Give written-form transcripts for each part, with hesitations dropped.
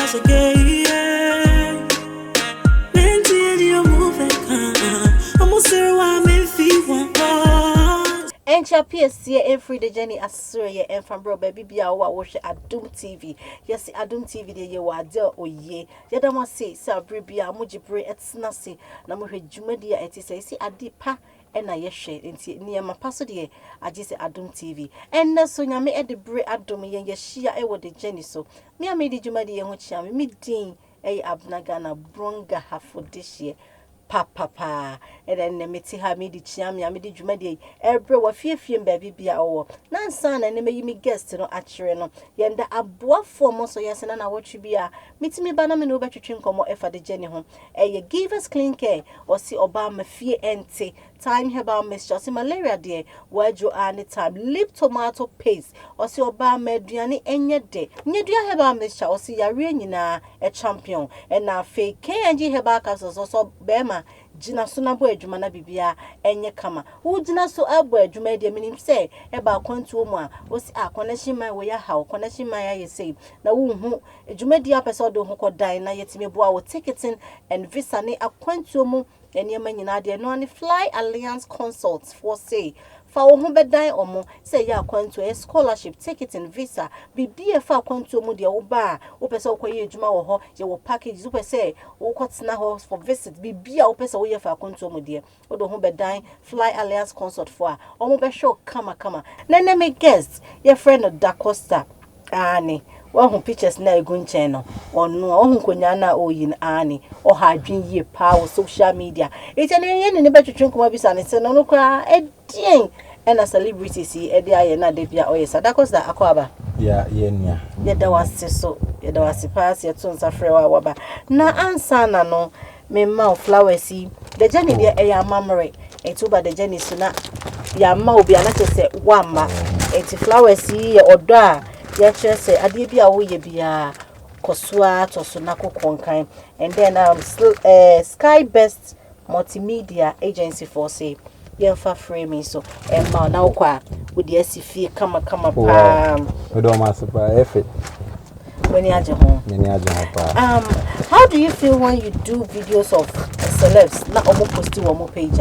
pass again. Plenty you move I'm also I'm in fever. And your PSC every the journey as Surya and from bro baby be our watch Adum TV. Yes, Adum TV de ye wa de oye. Yadama say Sabribia Mujibre et Snasi. Namuhe Jumedia et say Adipa and I yeshe into near my passo de I just Adum TV. And so yame at the bre Adum and yeshia ewo the journey so. Me I made the Jumadi and which yam me ding a Abena Ghana bronga half for this year. Papa and then the meti ha me di chiam ya me di dwumade every wa fiefie baby bia owo na nsan na me yimi guest no akire no yenda aboafo mo so yesena na wotwe bia mitimi ba na me no betwetwe nkomo efa de jeni ho eye give us clean care or see oba ma fie ente time herbal mixture see malaria de wajo any time lip tomato paste or see oba ma aduane enye de nyedua herbal mixture or see yare nyina a champion and na fake KNG herbal capsules also bema jina so na bo adwuma na bibia enye kama wo jina so abo adwuma de minim say e ba kwantu mu a wo si connection man we ya ha connection man ya say na wo hu adwuma de apese do hu kodan na yetime bo a wo ticketing and visa ne akwantu mu enema nyina de no ani fly alliance consults for say fa wo hu bedan omo say ya akwantu e scholarship ticketing visa bibia fa akwantu mu de wo ba wo pese wo koye adwuma wo ho ye wo package wo pese wo kotena ho for visit bibia wo pese wo ye fa akwantu mu de wo do hu bedan fly alliance consult for omo be show kama na me guest your friend DACOSTER ani who pictures na egunchen no onu ohun konya na oyin ani o ha adwen yie pa social media ite ne ye ne betwetwe nkoma bisa ne se no no kra edien na celebrities e de aye na de bia oyesa DACOSTER akwaba ya nia ye da wase so ye da wase pass ye to nsa frɛ wa waba na ansa na no me ma flowers yi de jani de e ya mamre etuba de jani so na ya ma obi ana se wama eti flowers yi ye odo a ya say ade bia wo ye bia kosua to so na kokonkan and then Sky Best Multimedia Agency for say yemfa framing so emma na okwa wo de asifie kama pa we do ma super effort when you aje ho pa how do you feel when you do videos of celebs na omo post wo mo page?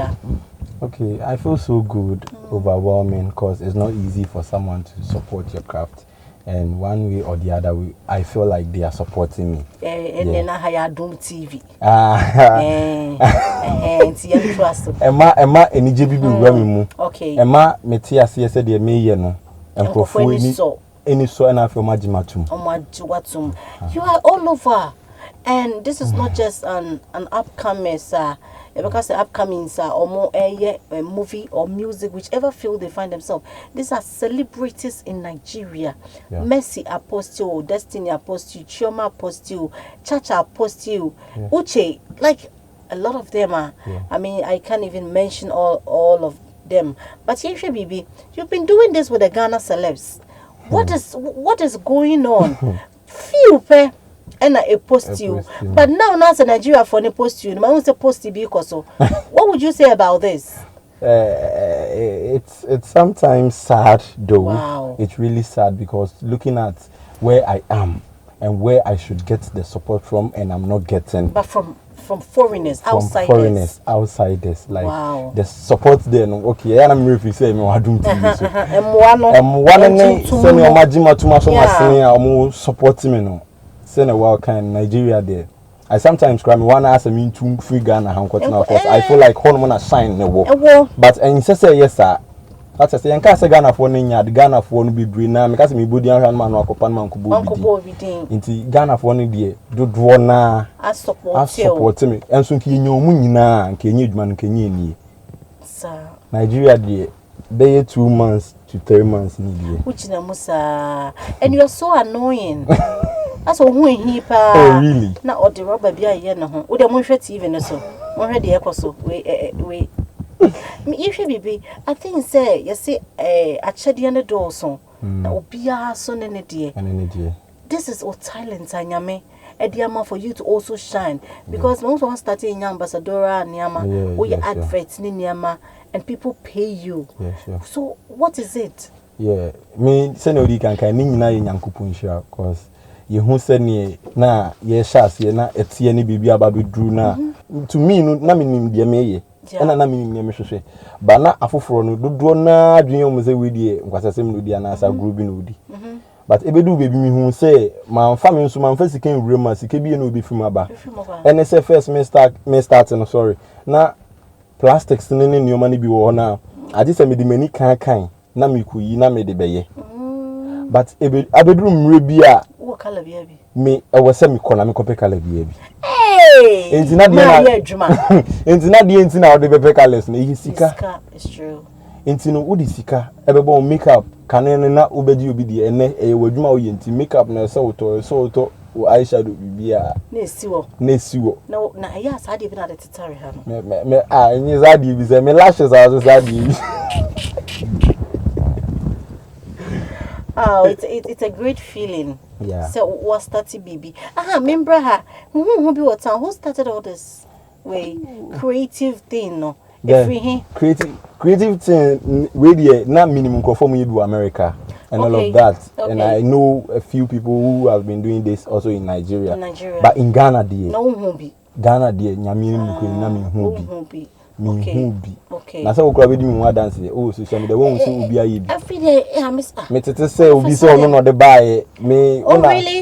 Okay, I feel so good, overwhelming, because it's not easy for someone to support your craft. And one way or the other way, I feel like they are supporting me. And then I hire Doom TV. Emma, any JB okay. Emma, Metia said they may no. And for any so and I feel Majimatum. You are all over. And this is not just an upcoming, because the upcoming or more movie or music, whichever field they find themselves. These are celebrities in Nigeria. Yeah. Mercy Apostle, Destiny Apostle, Chioma Apostle, Chacha Apostle, Uche, like a lot of them are. Yeah. I mean, I can't even mention all of them. But Yeshe Bibi, you've been doing this with the Ghana celebs. What is going on? Few and I post you. But now as a Nigeria for a post you, I want to post you because so. What would you say about this? It's sometimes sad though. Wow. It's really sad because looking at where I am and where I should get the support from and I'm not getting. But from foreigners, outsiders. Outsiders. Like wow. the support there. No, okay, I'm really saying I don't think so. Support me no. Send a welcome in Nigeria there. I sometimes cry me one ask me to free Ghana because I feel like home wanna shine the world. But and say yes sir. That's a say and say Ghana for the Ghana for no be doing now because me body and man wako pan man kubo be inti Ghana for no dey do draw na support me and so nki nyomu nyina nki enye dwuma nki enye nie sir Nigeria dey be 2 months to 3 months ni dey uchina musa and you are so annoying. That's a who he pa. Oh really? Na or the rubber be a year no ho. We dey mo hwet TV no so. Mo hwet dey ekoso. We. Me hwet bibi. I think say you see achede ne do so. Na obia so ne dey. This is what talent anyame. Ediama for you to also shine because most of us started in ambassadora niama we adverts ni niama and people pay you. Yes. So what is it? Yeah, me say no di kan ni nyina ye nyankopon hia cause ye hu se ne na ye hyase na etie ne bibia aba bedru na to me no na menim de meye ena na menim ne mehwehwe ba na afoforo no dodo na adwen o mze wedie nkwasasem no di ana sa group no di but ebedu baby me hu say man fa me nso man fa sika nwure ma sika bi na obi fim aba ene say first me start no sorry na plastics ne nyoma ne bi wo na ade say me di mani kan na me kuyi na me de beye but abedu mre bi a wo kala bi abi me e wo say me kona me kope kala bi abi entina de na adwuma entina de entina wo de bepe colors na yi sika is true entino wo di sika ebebo makeup kanene na obeji obi di ene wadwuma wo yenti makeup na se woto wo eyeshadow bibia na esiwo na ya sade bi na de tetare ha no me enyi zade bi se me lashes are zade oh it's a great feeling. Yeah. So what started baby remember her who be what who started all this way creative thing no creative thing radio na minimum conform you do America and all of that and I know a few people who have been doing this also in Nigeria. But in Ghana there Ghana there nyamini mko na mi hu bi okay na so okura be di mi wa dance oh social media won so obi aye bi every day me tete say obi so no de buy me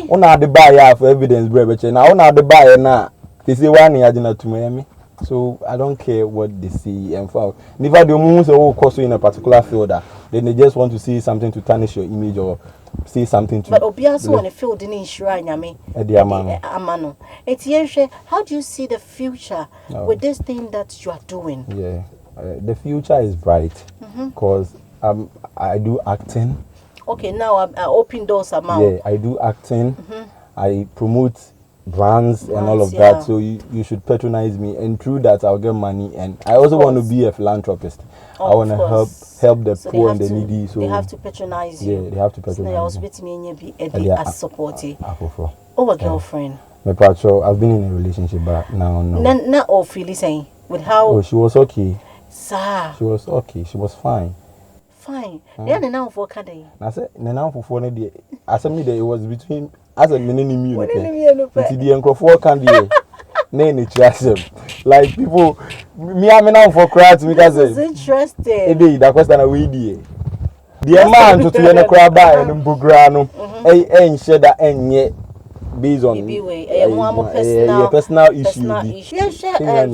una de buy for evidence bro be na una de buy na they say one ya na tuma me. So I don't care what they see and for never the moves or course in a particular field then they just want to see something to tarnish your image or say something to. But Obiaso on a field in Israel, Amano. How do you see the future with this thing that you are doing? Yeah, the future is bright because I do acting. Okay, now I open doors amount. Yeah, I do acting. I promote brands and all of that, so you should patronize me, and through that I'll get money. And I also want to be a philanthropist. I want to help the poor and the needy. So they have to patronize you. Yeah, they have to patronize me. As supporting. Oh, a girlfriend. My partner, I've been in a relationship, but now no. Not all feeling saying with how. Oh, she was okay. Sir. She was okay. She was fine. Fine. Then now for Kade. I said, now for 4 days. I said me that it was between. As a minimum, you know, the Uncle Candy, nay, like people, me, I'm now for crowds because it's interesting. A day that question a weedy. The amount to the crowd by and Bugrano, ain't shed that and yet based on personal issue.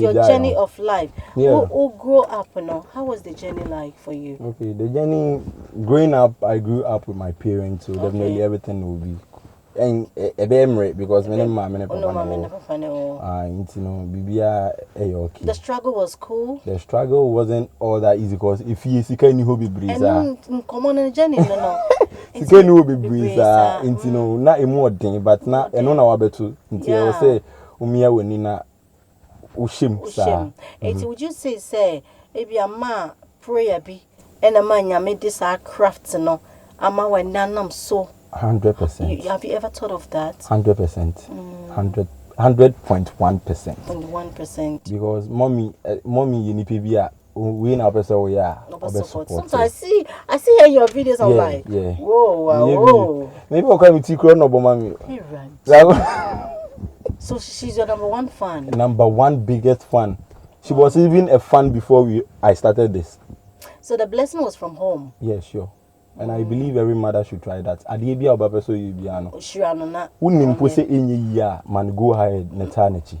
Your journey of life. Who grew up now? How was the journey like for you? Okay, the journey growing up, I grew up with my parents, so definitely everything will be. And a memory because many mama never okay. The struggle was cool. The struggle wasn't all that easy because if you see can you be breezer. Common and journey no. You can you be breezer into no not a more thing but not and on our better until say umia wenina ushim sa. Would you say maybe a man prayer be and a man ya made this crafts no ama when nanam so 100%. Have you ever thought of that? 100%. 100.1%. 1%. Because mommy, you need to be we na person we are. Sometimes I see her in your videos online. Yeah. Whoa. Maybe I'll come to you no mommy. Right. So she's your number one fan. Number one biggest fan. She was even a fan before I started this. So the blessing was from home. Yeah, sure. And I believe every mother should try that. Adiebi oba so you biano. Sure na. Unim po se enye ya man go ahead netanechi.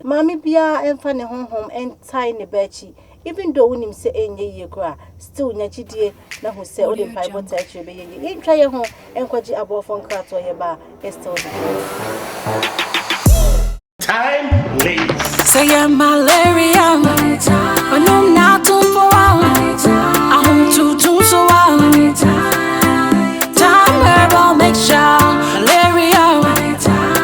Mami bia emfa ne honhom entai ne bachi. Even though unim se enye ye kra, still nyachidie na ho se o de Bible text be ye. En try ye ho enkwaji abofo nkrato ye ba still. Time leaves. Say malaria. When I'm not too for I'm too so time where make sure malaria.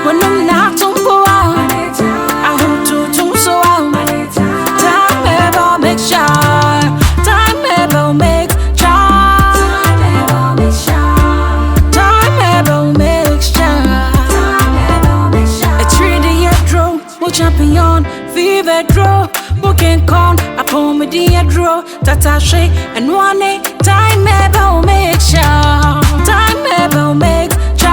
When I'm not too for I'm too so time where make sure time where make champion, fever draw, booking con, a comedy draw, tatache, and one time ever make sure, time ever make sure.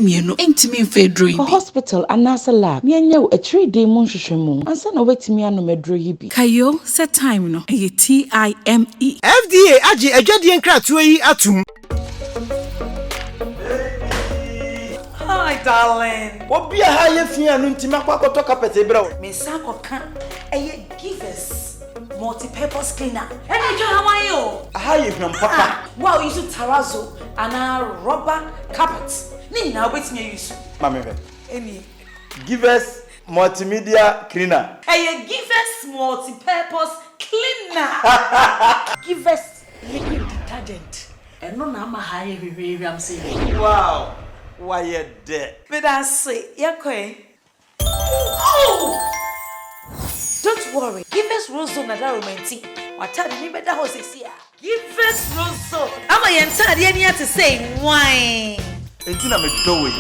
mienu entimi mfedro For yibi. hospital anasa lab. Mianya a 3-day munhwehwemu. Ansa na wetimi anomedro yibi. Kayo set time no. Eye TIME. FDA aji adwade nkratoa yi atum. Hi, darling. Obi a ha ye fia no ntima kwakoto carpet ebra. Me sakoka Givers multi-purpose cleaner. Any job how are you? Ha ye hwam papa. Wow, you use terrazzo and a rubber carpet. Ni na wait me use. Mama me. Any Givers multimedia cleaner. Givers multi-purpose cleaner. Givers liquid detergent. And no na ma high I'm saying. Wow. Why you there? But I say, oh! Don't worry. Givers Rose on that romantic. What time you better house is here? Givers Rose. I'm a young to say wine. Entina me do we.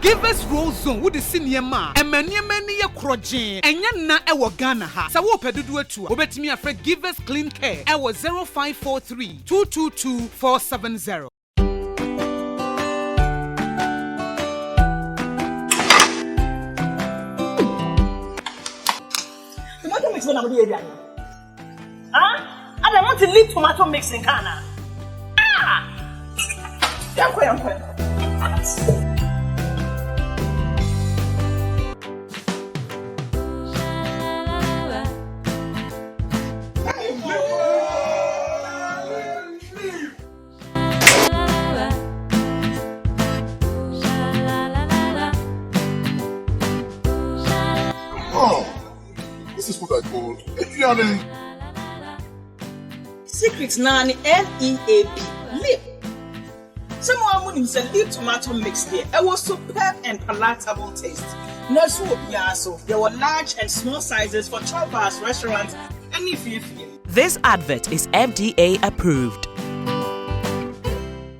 Give us roll zone with the senior man. And many ye crojen. And yan na ewa Ghana ha. Sa wo pedudu etu. Obet me afraid give us clean care. Ewa 0543 222 470. Tomato mix when I'm here. Huh? I don't want to leave tomato mix in Ghana. Ah! Yankwe. Oh, this is what I call Adrian. Secret Nani LEAP. Lip. Someone would himself leave tomato mix there. It was superb and palatable taste. No soup, so there were large and small sizes for choppers, restaurants, and if you feel. This advert is FDA approved.